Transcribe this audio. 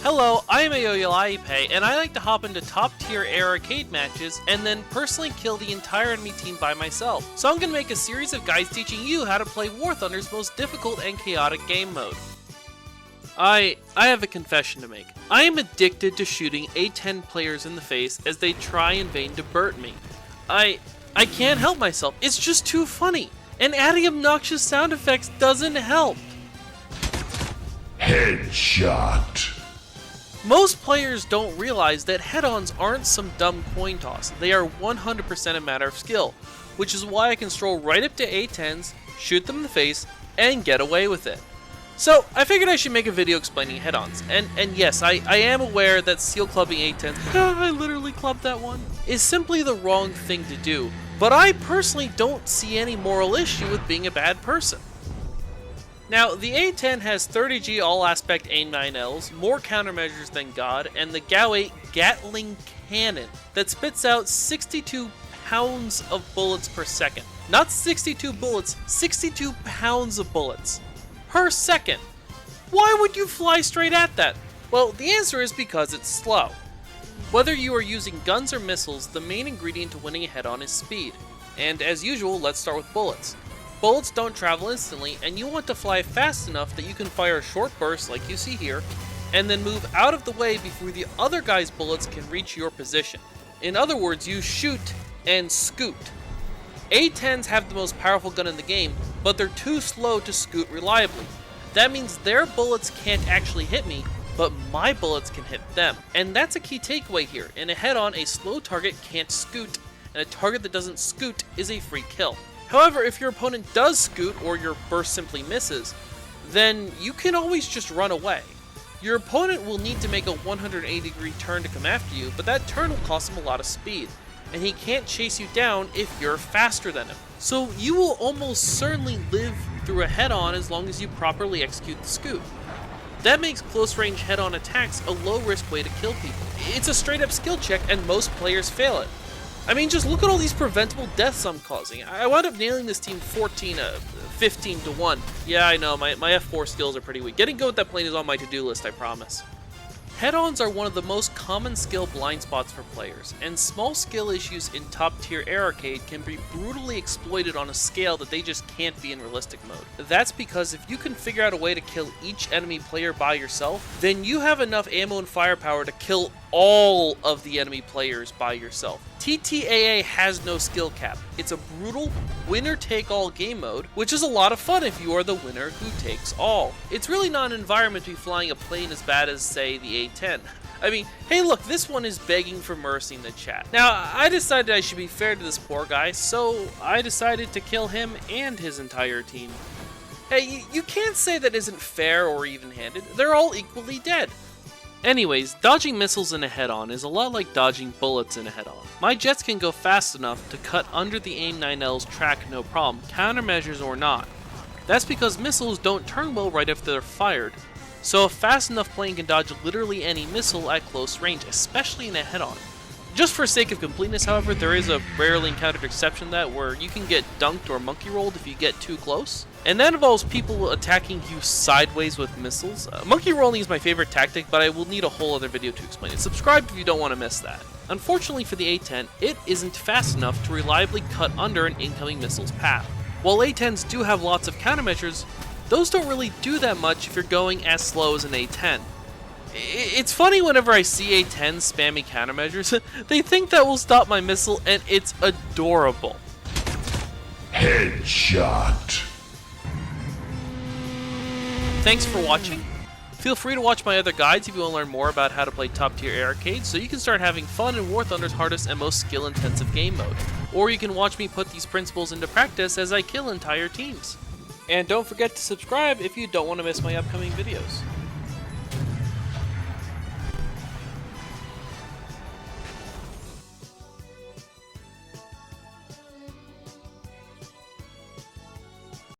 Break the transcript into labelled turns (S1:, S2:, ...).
S1: Hello, I am Ayoyalaipe, and I like to hop into top tier air arcade matches and then personally kill the entire enemy team by myself. So I'm gonna make a series of guides teaching you how to play War Thunder's most difficult and chaotic game mode. I have a confession to make. I am addicted to shooting A10 players in the face as they try in vain to burst me. I can't help myself, it's just too funny, and adding obnoxious sound effects doesn't help.
S2: Headshot.
S1: Most players don't realize that head-ons aren't some dumb coin toss, they are 100% a matter of skill, which is why I can stroll right up to A10s, shoot them in the face, and get away with it. So, I figured I should make a video explaining head-ons, and yes, I am aware that seal clubbing A10s, I literally clubbed that one, is simply the wrong thing to do, but I personally don't see any moral issue with being a bad person. Now, the A10 has 30G all-aspect AIM-9Ls, more countermeasures than God, and the GAU-8 Gatling cannon that spits out 62 pounds of bullets per second. Not 62 bullets, 62 pounds of bullets per second. Why would you fly straight at that? Well, the answer is because it's slow. Whether you are using guns or missiles, the main ingredient to winning a head-on is speed. And as usual, let's start with bullets. Bullets don't travel instantly, and you want to fly fast enough that you can fire a short burst like you see here, and then move out of the way before the other guy's bullets can reach your position. In other words, you shoot and scoot. A10s have the most powerful gun in the game, but they're too slow to scoot reliably. That means their bullets can't actually hit me, but my bullets can hit them. And that's a key takeaway here. In a head-on, a slow target can't scoot, and a target that doesn't scoot is a free kill. However, if your opponent does scoot or your burst simply misses, then you can always just run away. Your opponent will need to make a 180-degree turn to come after you, but that turn will cost him a lot of speed, and he can't chase you down if you're faster than him. So you will almost certainly live through a head-on as long as you properly execute the scoot. That makes close-range head-on attacks a low-risk way to kill people. It's a straight-up skill check, and most players fail it. I mean, just look at all these preventable deaths I'm causing. I wound up nailing this team 15 to 1. Yeah, I know, my F4 skills are pretty weak. Getting good with that plane is on my to-do list, I promise. Head-ons are one of the most common skill blind spots for players, and small skill issues in top-tier air arcade can be brutally exploited on a scale that they just can't be in realistic mode. That's because if you can figure out a way to kill each enemy player by yourself, then you have enough ammo and firepower to kill all of the enemy players by yourself. TTAA has no skill cap. It's a brutal winner-take-all game mode, which is a lot of fun if you are the winner who takes all. It's really not an environment to be flying a plane as bad as, say, the A10. I mean, hey look, this one is begging for mercy in the chat. Now, I decided I should be fair to this poor guy, so I decided to kill him and his entire team. Hey, you can't say that isn't fair or even-handed. They're all equally dead. Anyways, dodging missiles in a head-on is a lot like dodging bullets in a head-on. My jets can go fast enough to cut under the AIM-9L's track no problem, countermeasures or not. That's because missiles don't turn well right after they're fired, so a fast enough plane can dodge literally any missile at close range, especially in a head-on. Just for sake of completeness, however, there is a rarely encountered exception to that where you can get dunked or monkey rolled if you get too close. And that involves people attacking you sideways with missiles. Monkey rolling is my favorite tactic, but I will need a whole other video to explain it. Subscribe if you don't want to miss that. Unfortunately for the A10, it isn't fast enough to reliably cut under an incoming missile's path. While A10s do have lots of countermeasures, those don't really do that much if you're going as slow as an A10. It's funny whenever I see A10s spamming countermeasures, they think that will stop my missile, and it's adorable.
S2: Headshot.
S1: Thanks for watching. Feel free to watch my other guides if you want to learn more about how to play top tier air arcades so you can start having fun in War Thunder's hardest and most skill intensive game mode. Or you can watch me put these principles into practice as I kill entire teams. And don't forget to subscribe if you don't want to miss my upcoming videos.